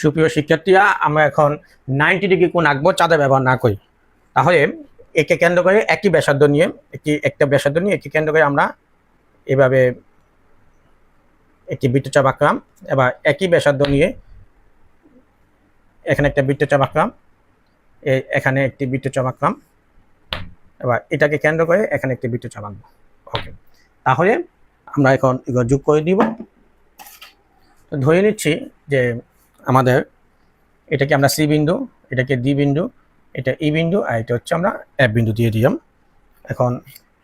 সুপ্রিয় শিক্ষার্থীরা, আমরা এখন 90 ডিগ্রি কোণ আঁকবো চাঁদা ব্যবহার না করি। তাহলে একে কেন্দ্র করে একই ব্যাসার্ধ নিয়ে একটা ব্যাসার্ধ নিয়ে একে কেন্দ্র করে আমরা এভাবে একটি বৃত্তচাপ আঁকলাম। এবার একই ব্যাসার্ধ নিয়ে এখানে একটা বৃত্তচাপ আঁকলাম, এখানে একটি বৃত্তচাপ আঁকলাম। এবার এটাকে কেন্দ্র করে এখানে একটি বৃত্তচাপ আঁকবো। ওকে, তাহলে আমরা এখন এগুলো যোগ করে দিব। তো ধরে নিচ্ছি যে আমাদের এটাকে আমরা সি বিন্দু, এটাকে ডি বিন্দু, এটা ই বিন্দু, আর এটা হচ্ছে আমরা এফ বিন্দু দিয়ে দিলাম। এখন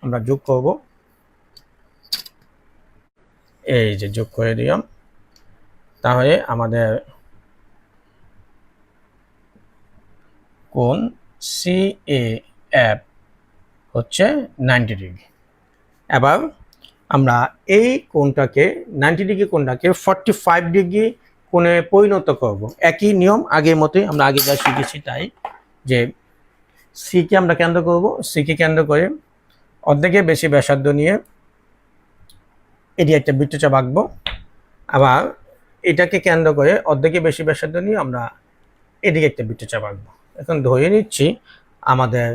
আমরা যোগ করব, এই যে যোগ করে দিলাম। তাহলে আমাদের কোণ সি এ এফ হচ্ছে 90 ডিগ্রি। এবার আমরা এই কোণটাকে 90 ডিগ্রি কোণটাকে 45 ডিগ্রি কোণে পরিণত করব। একই নিয়ম আগের মতোই, আমরা আগে যা শিখেছি তাই, যে সিকে আমরা কেন্দ্র করব, সিকে কেন্দ্র করে অর্ধেকের বেশি ব্যাসার্ধ নিয়ে এটি একটা বৃত্তচাপ আঁকবো। আবার এটাকে কেন্দ্র করে অর্ধেকের বেশি ব্যাসার্ধ নিয়ে আমরা এদিকে একটা বৃত্তচাপ আঁকবো। এখন ধরে নিচ্ছি আমাদের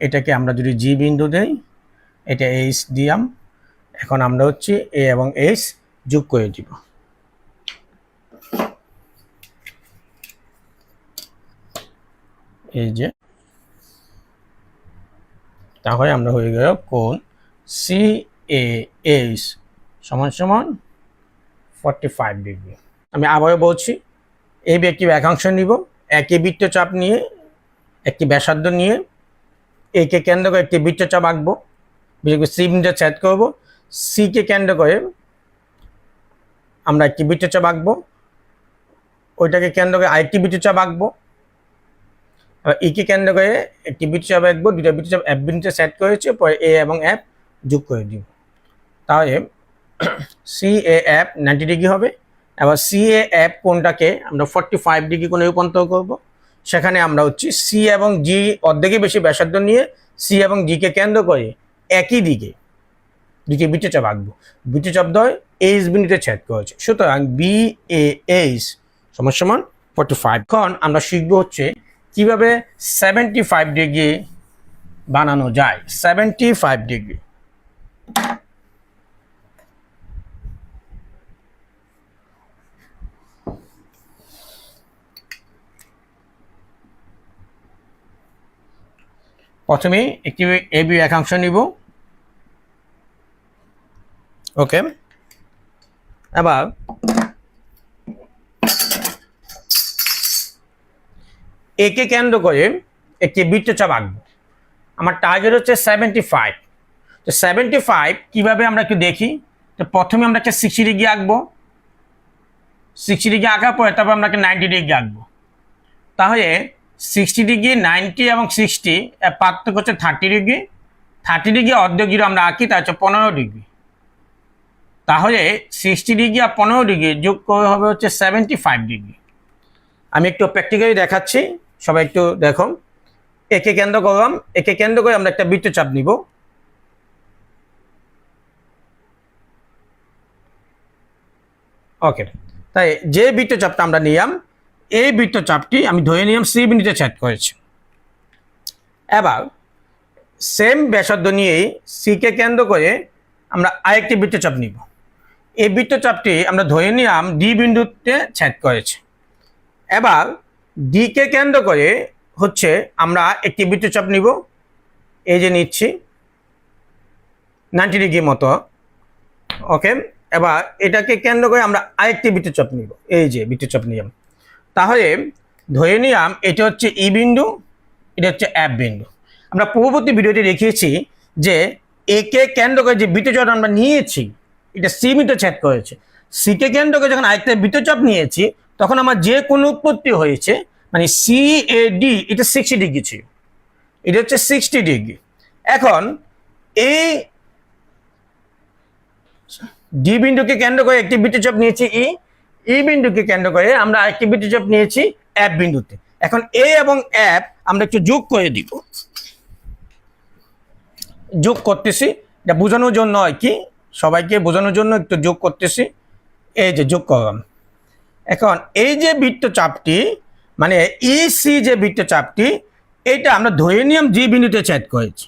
এটাকে আমরা যদি জি বিন্দু দেই, এটা এইচ দিলাম। এখন আমরা হচ্ছে এ এবং এইচ যোগ করে দিব। এই যে, তাহলে আমরা হয়ে গেল কোণ সি এ এইচ সমান সমান 45 ডিগ্রি। আমি আবারও বলছি, এই একটি একাংশ নিব, একই বৃত্তচাপ নিয়ে একটি ব্যাসার্ধ নিয়ে একে কেন্দ্র করে একটি বৃত্তচাপ আঁকবো। বিশেষ করে সি বিন্দুতে ছেদ করবো, সিকে কেন্দ্র করে আমরা একটি বৃত্তচাপ আঁকবো, ওইটাকে কেন্দ্র করে আরেকটি বৃত্তচাপ আঁকবো। আবার ইকে কেন্দ্র করে একটি বৃত্তচাপ আঁকবো, দুটা বৃত্তচাপ এফ বিন্দুতে সেট করেছে, পরে এ এবং এফ যোগ করে দিব। তাহলে সি এ এফ 90 ডিগ্রি হবে। এবার সি এ এফ কোণটাকে আমরা 45 ডিগ্রি কোণে রূপান্তর করব। সেখানে আমরা হচ্ছে সি এবং জি অর্ধেকের বেশি ব্যাসার্ধ নিয়ে সি এবং জিকে কেন্দ্র করে একই দিকে দুটি বৃত্তচাপ আঁকবো। বৃত্তচাপ দ্বয় এইচ বিন্দুতে ছেদ করেছে, সুতরাং বি এ এইচ সমান সমান 45। এখন আমরা শিখবো হচ্ছে কিভাবে 75 ডিগ্রি বানানো যায়। 75 ডিগ্রি, প্রথমে একটি এবি একাংশ নিব। ওকে, এবার একে কেন্দ্র করে একটি বৃত্তচাপ আঁকবো। আমার টার্গেট হচ্ছে 75। তো 75 কিভাবে আমরা একটু দেখি। তো প্রথমে আমরা একটা 60 ডিগ্রি আঁকবো, 60 ডিগ্রি আঁকার পরে তারপর আমরা একটা 90 ডিগ্রি আঁকবো। তাহলে 60 ডিগ্রি, 90 এবং 60 এর পার্থক্য হচ্ছে 30 ডিগ্রি। 30 ডিগ্রি অর্ধেক যদি আমরা আঁকি তা হচ্ছে 15 ডিগ্রি। তাহলে 60 ডিগ্রি আর 15 ডিগ্রি যোগ করে হবে হচ্ছে 75 ডিগ্রি। আমি একটু প্র্যাকটিক্যালি দেখাচ্ছি, সবাই একটু দেখো। একে কেন্দ্র করলাম, একে কেন্দ্র করে আমরা একটা বৃত্তচাপ নিব। ওকে, তাই যে বৃত্তচাপটা আমরা নিলাম, এই বৃত্তচাপটি আমি ধরে নিলাম সি বিন্দুতে ছেদ করেছে। এবার সেম ব্যাসার্ধ নিয়েই সিকে কেন্দ্র করে আমরা আরেকটি বৃত্তচাপ নিব। এই বৃত্তচাপটি আমরা ধরে নিলাম ডি বিন্দুতে ছেদ করেছে। এবার ডিকে কেন্দ্র করে হচ্ছে আমরা একটি বৃত্তচাপ নিব, এই যে নিচ্ছি 90 ডিগ্রি মতো। ওকে, এবার এটাকে কেন্দ্র করে আমরা আরেকটি বৃত্তচাপ নিব, এই যে বৃত্তচাপ নিলাম। তাহলে ধরে নিলাম এটা হচ্ছে ই বিন্দু, এটা হচ্ছে এফ বিন্দু। আমরা পূর্ববর্তী ভিডিওতে দেখিয়েছি যে একে কেন্দ্র করে যে বৃত্তচাপ আমরা নিয়েছি এটা সি বিন্দুতে ছেদ করেছে। সিকে কেন্দ্র করে যখন আরেকটা বৃত্তচাপ নিয়েছি তখন আমার যে কোনো উৎপত্তি হয়েছে, মানে সি এ ডি এটা 60 ডিগ্রি ছিল, এটা হচ্ছে 60 ডিগ্রি। এখন এই ডি বিন্দুকে কেন্দ্র করে একটি বৃত্তচাপ নিয়েছি ই বিন্দুকে কেন্দ্র করে আমরা আরেকটি বৃত্তচাপ নিয়েছি এফ বিন্দুতে। এখন এ এবং এফ আমরা একটু যোগ করে দিব, যোগ করতেছি, এটা বোঝানোর জন্য আর কি, সবাইকে বোঝানোর জন্য একটু যোগ করতেছি। এই যে যোগ করলাম। এখন এই যে বৃত্তচাপটি মানে ইসি যে বৃত্তচাপটি এটা আমরা ধরে নিয়ম জি বিন্দুতে ছেদ করেছি।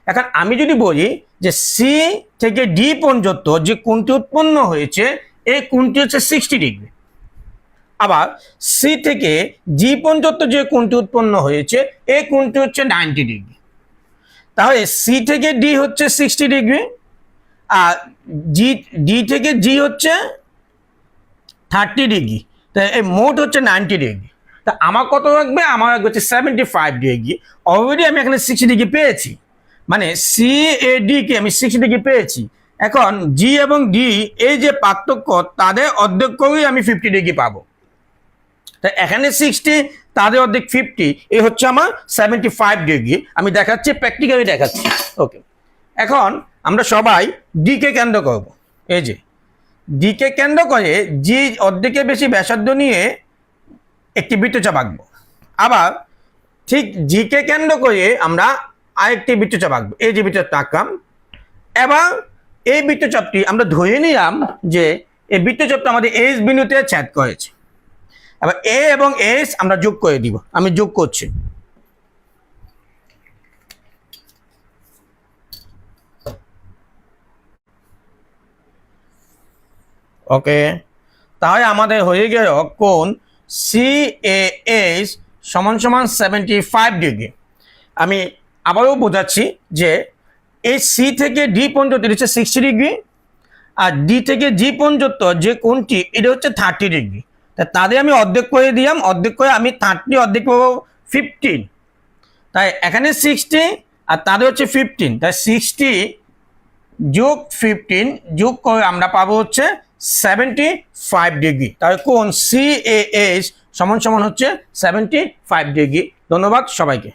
এখন আমি যদি বলি যে সি থেকে ডি পর্যন্ত যে কোণটি উৎপন্ন হয়েছে এই কোণটি হচ্ছে 60 ডিগ্রি, আবার সি থেকে জি পর্যন্ত যে কোণটি উৎপন্ন হয়েছে এই কোণটি হচ্ছে 90 ডিগ্রি। তাহলে সি থেকে ডি হচ্ছে 60 ডিগ্রি আর ডি থেকে জি হচ্ছে 30 ডিগ্রি, তাই এই মোট হচ্ছে 90 ডিগ্রি। তা আমার কত লাগবে? আমার লাগবে হচ্ছে 75 ডিগ্রি। অলরেডি আমি এখানে 60 ডিগ্রি পেয়েছি, মানে সি এ ডি কে আমি 60 ডিগ্রি পেয়েছি। এখন জি এবং ডি এই যে পার্থক্য তাদের অর্ধেক করেই আমি 50 ডিগ্রি পাবো। তাই এখানে 60 তাদের অর্ধেক 50, এই হচ্ছে আমার 75 ডিগ্রি। আমি দেখাচ্ছি, প্র্যাকটিক্যালি দেখাচ্ছি। ওকে, এখন আমরা সবাই ডি কে কেন্দ্র করব। এই যে ডি কে কেন্দ্র করে জি অর্ধেকের বেশি ব্যাসার্ধ নিয়ে একটি বৃত্তচাপ আঁকবো। আবার ঠিক জি কে কেন্দ্র করে আমরা আরেকটি বৃত্তচাপ আঁকবো। এই যে বৃত্তচাপটা আঁকলাম, এবার এই বৃত্তচাপটি আমরা ধরে নিলাম যে এই বৃত্তচাপটা আমাদের এস বিন্দুতে ছেদ করেছে। এবার এ এবং এস আমরা যোগ করে দিব। আমি যোগ করছি। ওকে, তাহলে আমাদের হয়ে গেল কোণ সি এ এস সমান সমান 75 ডিগ্রি। আমি আবারও বোঝাচ্ছি যে এই সি থেকে ডি পর্যন্ত হচ্ছে 60 ডিগ্রি আর ডি থেকে জি পর্যন্ত যে কোণটি এটা হচ্ছে 30 ডিগ্রি। তা তাদের আমি অর্ধেক করে দিলাম, অর্ধেক করে আমি 30 অর্ধেক পাবো 15। তাই এখানে 60 আর তাদের হচ্ছে 15, তাই 60 যোগ 15 যোগ করে আমরা পাবো হচ্ছে 75 ডিগ্রি। তাহলে কোণ সি এ এস সমান সমান হচ্ছে 75 ডিগ্রি। ধন্যবাদ সবাইকে।